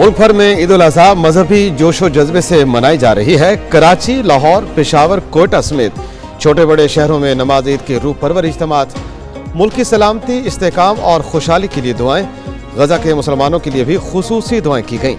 मुल्क भर में ईद उल अज़हा मजहबी जोशो जज्बे से मनाई जा रही है। कराची, लाहौर, पेशावर, कोयटा समेत छोटे बड़े शहरों में नमाज ईद के रूह परवर इज्तिमात, मुल्क की सलामती, इस्तेकाम और खुशहाली के लिए दुआएं। गजा के मुसलमानों के लिए भी खुसूसी दुआएं की गईं।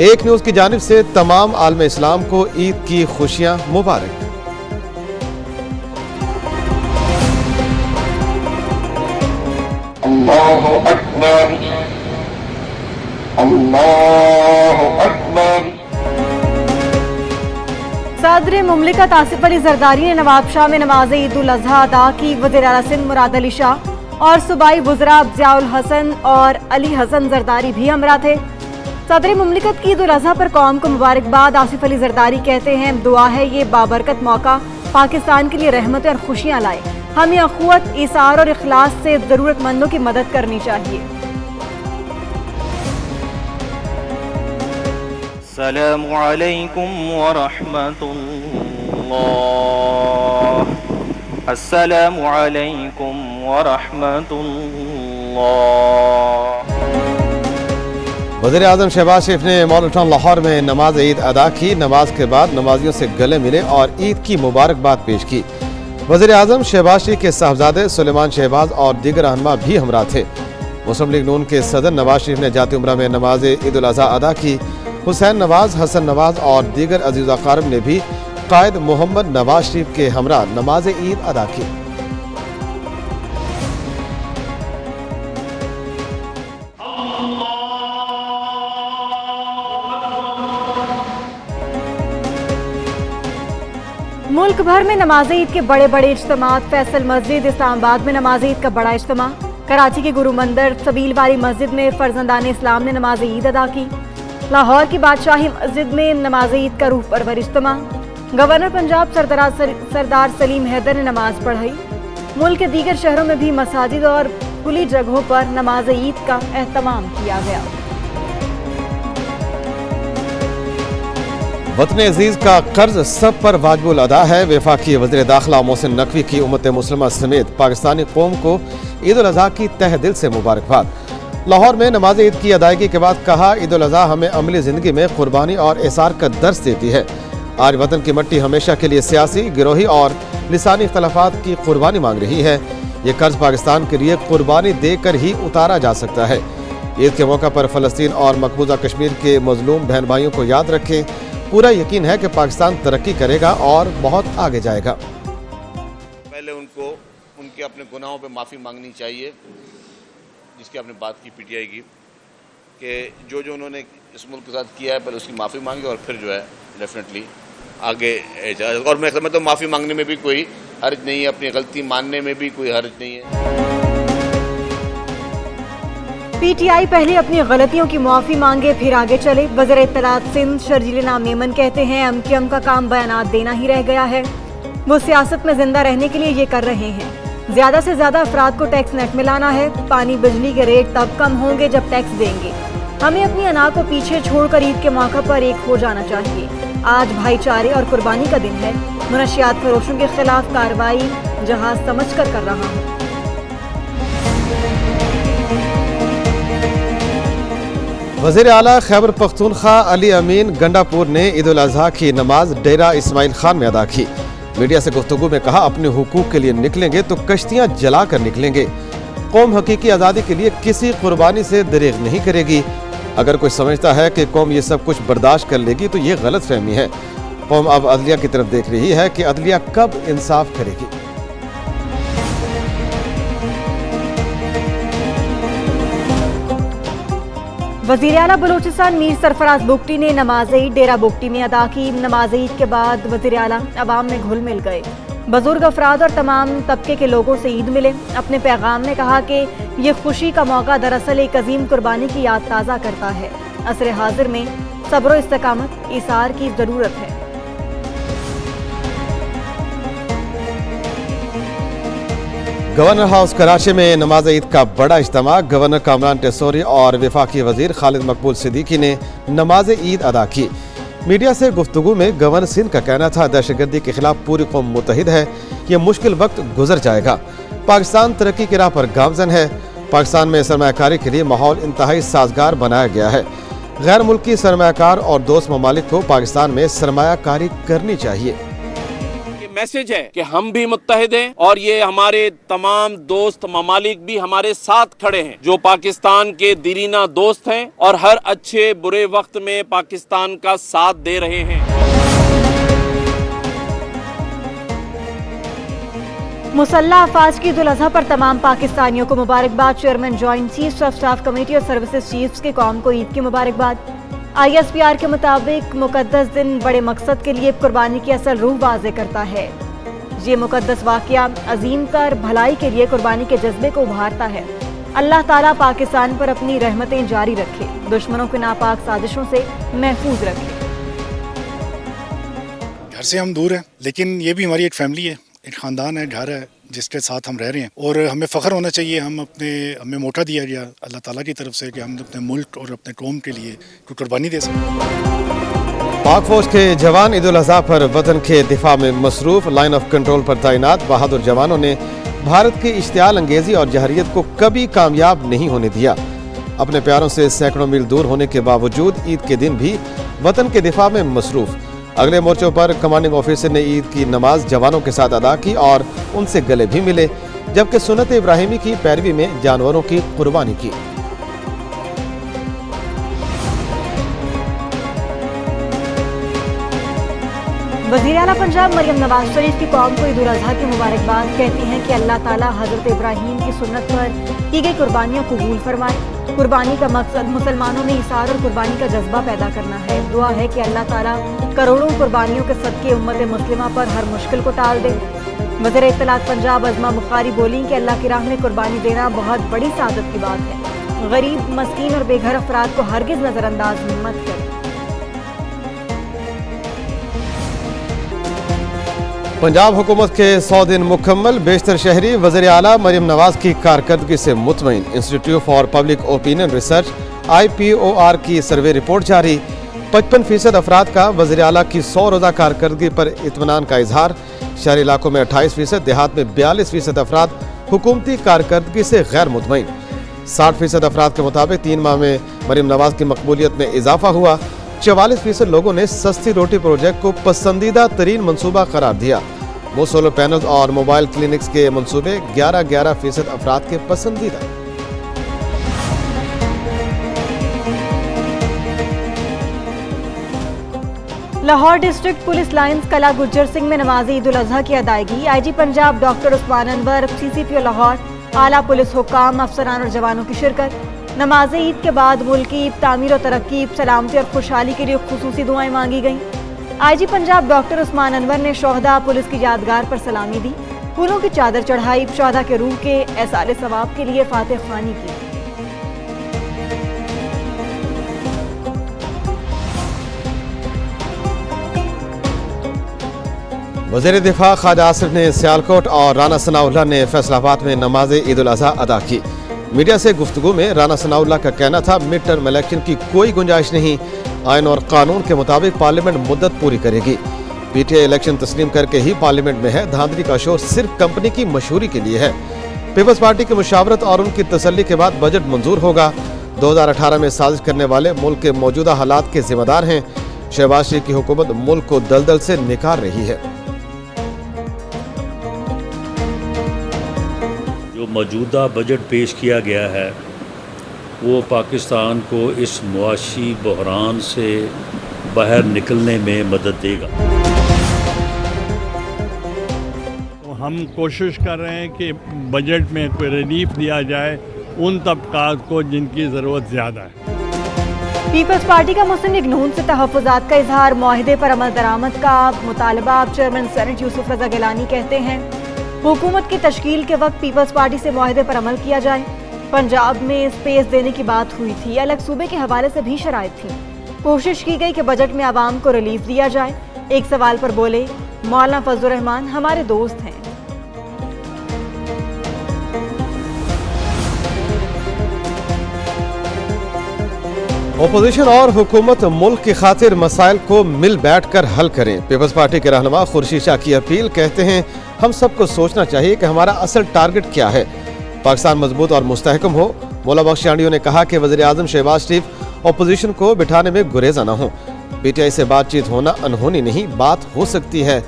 एक न्यूज़ की जानिब से तमाम आलम इस्लाम को ईद की खुशियां मुबारक। अल्लाहु अकबर, अल्लाहु अकबर। सदर मुमलिकत आसिफ अली जरदारी ने नवाबशाह में नमाज ईद उल अज़हा अदा की। वज़ीर आला सिंध मुराद अली शाह और सूबाई वज़रा अफ़ज़ाउल हसन और अली हसन जरदारी भी हमरा थे। सदर मुमलिकत की ईद उल अज़हा पर कौम को मुबारकबाद। आसिफ अली जरदारी कहते हैं, दुआ है ये बाबरकत मौका पाकिस्तान के लिए रहमतें और खुशियाँ लाए। हमें अखुवत, इसार और इखलास से ज़रूरतमंदों की मदद करनी चाहिए। अस्सलामु अलैकुम व रहमतुल्लाह, अस्सलामु अलैकुम व रहमतुल्लाह। वज़ीर आज़म शहबाज शरीफ ने मॉडल टाउन लाहौर में नमाज ईद अदा की। नमाज के बाद नमाजियों से गले मिले और ईद की मुबारकबाद पेश की। वज़ीर आज़म शहबाज शरीफ के साहबजादे सुलेमान शहबाज और दीगर रहनुमा भी हमरा थे। मुस्लिम लीग नून के सदर नवाज शरीफ ने जाती उम्रा में नमाज ईद उल अज़हा अदा की। हुसैन नवाज, हसन नवाज और दीगर अजीज़ अक़ारिब ने भी कायद मोहम्मद नवाज शरीफ के हमरा नमाज ईद अदा की। मुल्क भर में नमाज ईद के बड़े बड़े इज्तिमात। फैसल मस्जिद इस्लामाबाद में नमाज ईद का बड़ा इज्तिमा। कराची के गुरु मंदिर सबील वाली मस्जिद में फर्जंदान इस्लाम ने नमाज ईद अदा की। लाहौर की बादशाही मस्जिद में नमाज ईद का रूह परवर इज्तिमा। गवर्नर पंजाब सरदार सलीम हैदर ने नमाज पढ़ाई। मुल्क के दीगर शहरों में भी मसाजिद और खुली जगहों पर नमाज ईद का एहतमाम किया गया। वतन अजीज का कर्ज सब पर वाजिबुल अदा है। वफाकी वज़ीर दाखिला मोहसिन नकवी की उम्मत मुस्लिमा समेत पाकिस्तानी कौम को ईद उल अज़हा की तहे दिल से मुबारकबाद। लाहौर में नमाज ईद की अदायगी के बाद कहा, ईद उल अज़हा हमें अमली ज़िंदगी में कुर्बानी और एसार का दर्स देती है। आज वतन की मट्टी हमेशा के लिए सियासी, गिरोही और लिसानी इख्तलाफात की कुर्बानी मांग रही है। ये कर्ज पाकिस्तान के लिए कुर्बानी देकर ही उतारा जा सकता है। ईद के मौका पर फ़लस्तीन और मकबूजा कश्मीर के मजलूम बहन भाइयों को याद रखें। पूरा यकीन है कि पाकिस्तान तरक्की करेगा और बहुत आगे जाएगा। पहले उनको उनके अपने गुनाहों पे माफ़ी मांगनी चाहिए, जिसकी आपने बात की पीटीआई की, कि जो उन्होंने इस मुल्क के साथ किया है पहले उसकी माफ़ी मांगे और फिर जो है डेफिनेटली आगे जाए। और मैं तो माफ़ी मांगने में भी कोई हर्ज नहीं है, अपनी गलती मानने में भी कोई हर्ज नहीं है। पीटीआई पहले अपनी गलतियों की माफ़ी मांगे फिर आगे चले। वज़ीर इत्तलात सिंध शर्जील नाम मेमन कहते हैं, अमकियम का काम बयानात देना ही रह गया है। वो सियासत में जिंदा रहने के लिए ये कर रहे हैं। ज़्यादा से ज़्यादा अफराद को टैक्स नेट में लाना है। पानी बिजली के रेट तब कम होंगे जब टैक्स देंगे। हमें अपनी अना को पीछे छोड़कर ईद के मौका पर एक हो जाना चाहिए। आज भाईचारे और कुर्बानी का दिन है। मुनशियात फरोशों के खिलाफ कार्रवाई जहाज समझ कर रहा हूँ। वज़ीर आला खैबर पख्तूनख्वा अली अमीन गंडापुर ने ईद उल अज़हा की नमाज डेरा इस्माइल खान में अदा की। मीडिया से गुफ्तगू में कहा, अपने हुकूक के लिए निकलेंगे तो कश्तियाँ जला कर निकलेंगे। कौम हकीकी आज़ादी के लिए किसी कुर्बानी से दरेग नहीं करेगी। अगर कोई समझता है कि कौम ये सब कुछ बर्दाश्त कर लेगी तो ये गलत फहमी है। कौम अब अदलिया की तरफ देख रही है कि अदलिया कब इंसाफ करेगी। वज़ीर आला बलूचिस्तान मीर सरफराज बुगटी ने नमाज ईद डेरा बुगटी में अदा की। नमाज ईद के बाद वज़ीर आला अवाम में घुल मिल गए। बुजुर्ग अफराद और तमाम तबके के लोगों से ईद मिले। अपने पैगाम में कहा कि ये खुशी का मौका दरअसल एक अजीम कुर्बानी की याद ताज़ा करता है। असर हाजिर में सब्र इस्तेकामत, इसार की ज़रूरत है। गवर्नर हाउस कराची में नमाज ईद का बड़ा इज्तिमा। गवर्नर कामरान टेसोरी और वफाकी वज़ीर खालिद मकबूल सिद्दीकी ने नमाज ईद अदा की। मीडिया से गुफ्तगू में गवर्नर सिंध का कहना था, दहशतगर्दी के खिलाफ पूरी कौम मुत्तहिद है। ये मुश्किल वक्त गुजर जाएगा। पाकिस्तान तरक्की की राह पर गामजन है। पाकिस्तान में सरमायाकारी के लिए माहौल इंतहाई साजगार बनाया गया है। غیر ملکی سرمایہ کار اور دوست ممالک کو پاکستان میں سرمایہ کاری کرنی چاہیے۔ میسج ہے کہ ہم بھی متحد ہیں اور یہ ہمارے تمام دوست ممالک بھی ہمارے ساتھ کھڑے ہیں جو پاکستان کے دیرینہ دوست ہیں اور ہر اچھے برے وقت میں پاکستان کا ساتھ دے رہے ہیں۔ مسلح افواج کی عید الاضحیٰ پر تمام پاکستانیوں کو مبارکباد۔ Chairman joint chief of staff committee اور سروسز چیفز کے قوم کو عید کی مبارکباد۔ ISPR کے مطابق مقدس دن بڑے مقصد کے لیے قربانی کی اصل روح واضح کرتا ہے۔ یہ مقدس واقعہ عظیم تر بھلائی کے لیے قربانی کے جذبے کو ابھارتا ہے۔ اللہ تعالیٰ پاکستان پر اپنی رحمتیں جاری رکھے، دشمنوں کے ناپاک سازشوں سے محفوظ رکھے۔ گھر سے ہم دور ہیں لیکن یہ بھی ہماری ایک فیملی ہے، ایک خاندان ہے، گھر ہے جس کے ساتھ ہم رہ رہے ہیں اور ہمیں فخر ہونا چاہیے۔ ہمیں موقع دیا گیا اللہ تعالیٰ کی طرف سے کہ ہم اپنے ملک اور اپنے قوم کے لیے کوئی قربانی دے سکیں۔ پاک فوج کے جوان عید الاضحیٰ پر وطن کے دفاع میں مصروف، لائن آف کنٹرول پر تعینات بہادر جوانوں نے بھارت کی اشتعال انگیزی اور جہریت کو کبھی کامیاب نہیں ہونے دیا۔ اپنے پیاروں سے سینکڑوں میل دور ہونے کے باوجود عید کے دن بھی وطن کے دفاع میں مصروف۔ اگلے مورچوں پر کمانڈنگ آفیسر نے عید کی نماز جوانوں کے ساتھ ادا کی اور ان سے گلے بھی ملے، جبکہ سنت ابراہیمی کی پیروی میں جانوروں کی قربانی کی۔ وزیر اعلیٰ پنجاب مریم نواز شریف کی قوم کو عید الاضحیٰ کی مبارکباد، کہتی ہیں کہ اللہ تعالیٰ حضرت ابراہیم کی سنت پر کی گئی قربانیاں قبول فرمائے۔ قربانی کا مقصد مسلمانوں میں ایثار اور قربانی کا جذبہ پیدا کرنا ہے۔ دعا ہے کہ اللہ تعالیٰ کروڑوں قربانیوں کے صدقے امت مسلمہ پر ہر مشکل کو ٹال دے۔ وزیر اطلاعات پنجاب عظمہ بخاری بولیں کہ اللہ کی راہ میں قربانی دینا بہت بڑی سعادت کی بات ہے۔ غریب، مسکین اور بے گھر افراد کو ہرگز نظر انداز مت کریں۔ پنجاب حکومت کے 100 دن مکمل، بیشتر شہری وزیر اعلیٰ مریم نواز کی کارکردگی سے مطمئن۔ Institute for public opinion research IPOR کی سروے رپورٹ جاری، 55% افراد کا وزیر اعلیٰ کی 100 روزہ کارکردگی پر اطمینان کا اظہار۔ شہری علاقوں میں 28%، دیہات میں 42% افراد حکومتی کارکردگی سے غیر مطمئن۔ 60% افراد کے مطابق 3 ماہ میں مریم نواز کی مقبولیت میں اضافہ ہوا۔ 44% لوگوں نے سستی روٹی پروجیکٹ کو پسندیدہ ترین منصوبہ قرار دیا۔ وہ سولر پینلز اور موبائل کلینکس کے منصوبے 11% افراد کے پسندیدہ۔ لاہور ڈسٹرکٹ پولیس لائنز کلا گجر سنگھ میں نماز عید الاضحیٰ کی ادائیگی۔ IG پنجاب ڈاکٹر عثمان انور، CCPO لاہور، اعلیٰ پولیس حکام، افسران اور جوانوں کی شرکت۔ نماز عید کے بعد ملک کی تعمیر و ترقی، سلامتی اور خوشحالی کے لیے خصوصی دعائیں مانگی گئیں۔ IG پنجاب ڈاکٹر عثمان انور نے شہداء پولیس کی یادگار پر سلامی دی، پھولوں کی چادر چڑھائی، شہداء کے روح کے ایصال ثواب کے لیے فاتح خوانی کی۔ وزیر دفاع خواجہ آصف نے سیالکوٹ اور رانا ثناء اللہ نے فیصل آباد میں نماز عید الاضحیٰ ادا کی۔ میڈیا سے گفتگو میں رانا ثناء اللہ کا کہنا تھا مڈ ٹرم الیکشن کی کوئی گنجائش نہیں، آئین اور قانون کے مطابق پارلیمنٹ مدت پوری کرے گی۔ PTI الیکشن تسلیم کر کے ہی پارلیمنٹ میں ہے، دھاندلی کا شور صرف کمپنی کی مشہوری کے لیے ہے۔ پیپلز پارٹی کی مشاورت اور ان کی تسلی کے بعد بجٹ منظور ہوگا۔ 2018 میں سازش کرنے والے ملک کے موجودہ حالات کے ذمہ دار ہیں۔ شہباز شریف کی حکومت ملک کو دلدل سے نکال رہی ہے۔ جو موجودہ بجٹ پیش کیا گیا ہے وہ پاکستان کو اس معاشی بحران سے باہر نکلنے میں مدد دے گا۔ ہم کوشش کر رہے ہیں کہ بجٹ میں کوئی ریلیف دیا جائے ان طبقات کو جن کی ضرورت زیادہ ہے۔ پیپلز پارٹی کا مسلم لیگ نون سے تحفظات کا اظہار، معاہدے پر عمل درآمد کا مطالبہ۔ چیئرمین سینٹ یوسف رضا گیلانی کہتے ہیں حکومت کی تشکیل کے وقت پیپلز پارٹی سے معاہدے پر عمل کیا جائے۔ پنجاب میں اسپیس دینے کی بات ہوئی تھی، الگ صوبے کے حوالے سے بھی شرائط تھی، کوشش کی گئی کہ بجٹ میں عوام کو ریلیف دیا جائے۔ ایک سوال پر بولے مولانا فضل الرحمان ہمارے دوست ہیں۔ اپوزیشن اور حکومت ملک کی خاطر مسائل کو مل بیٹھ کر حل کریں۔ پیپلز پارٹی کے رہنما خورشید شاہ کی اپیل، کہتے ہیں ہم سب کو سوچنا چاہیے کہ ہمارا اصل ٹارگٹ کیا ہے، پاکستان مضبوط اور مستحکم ہو۔ مولا بخش چانڈیو نے کہا کہ وزیر اعظم شہباز شریف अपोजिशन को बिठाने में गुरेजा न हो। पीटीआई से बातचीत होना अनहोनी नहीं, बात हो सकती है।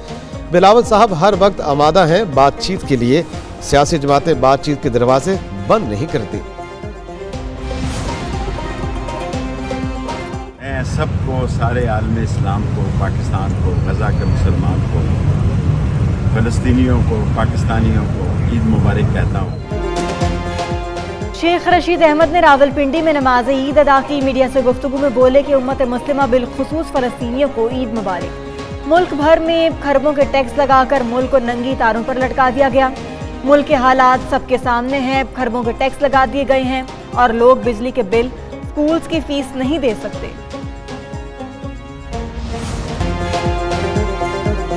बिलावल साहब हर वक्त आमादा हैं बातचीत के लिए। सियासी जमातें बातचीत के दरवाजे बंद नहीं करती। मैं सबको, सारे आलम इस्लाम को, पाकिस्तान को, गजा के मुसलमान को, फ़लस्तीनियों को, पाकिस्तानियों को ईद मुबारक कहता हूँ। शेख रशीद अहमद ने रावलपिंडी में नमाज ईद अदा की। मीडिया से गुफ्तगू में बोले कि उम्मत मुस्लिमा बिलखुसूस फ़लस्तीनियों को ईद मुबारक। मुल्क भर में खरबों के टैक्स लगाकर मुल्क को नंगी तारों पर लटका दिया गया। मुल्क के हालात सबके सामने हैं। खरबों के टैक्स लगा दिए गए हैं और लोग बिजली के बिल, स्कूल्स की फीस नहीं दे सकते।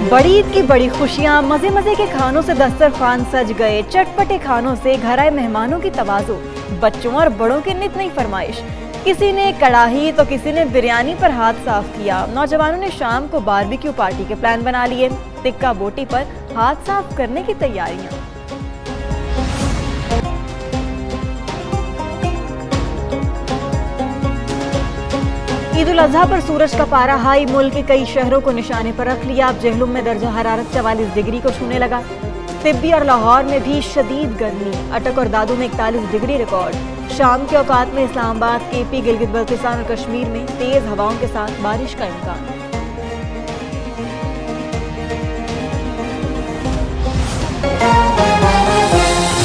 बड़ी ईद की बड़ी खुशियां, मजे मजे के खानों से दस्तरखान सज गए। चटपटे खानों से घर आए मेहमानों की तवाज़ो, बच्चों और बड़ों की नित नई फरमाइश। किसी ने कड़ाही तो किसी ने बिरयानी पर हाथ साफ किया। नौजवानों ने शाम को बारबेक्यू पार्टी के प्लान बना लिए। टिक्का बोटी पर हाथ साफ करने की तैयारियां। ईद उल अजहा पर सूरज का पारा हाई। मुल्क के कई शहरों को निशाने पर रख लिया। अब जहलुम में दर्जा हरारत 44 डिग्री को छूने लगा। तिब्बी और लाहौर में भी शदीद गर्मी। अटक और दादू में 41 डिग्री रिकॉर्ड। शाम के औकात में इस्लामाबाद, केपी, गिलगित बल्तिस्तान और कश्मीर में तेज हवाओं के साथ बारिश का इम्कान।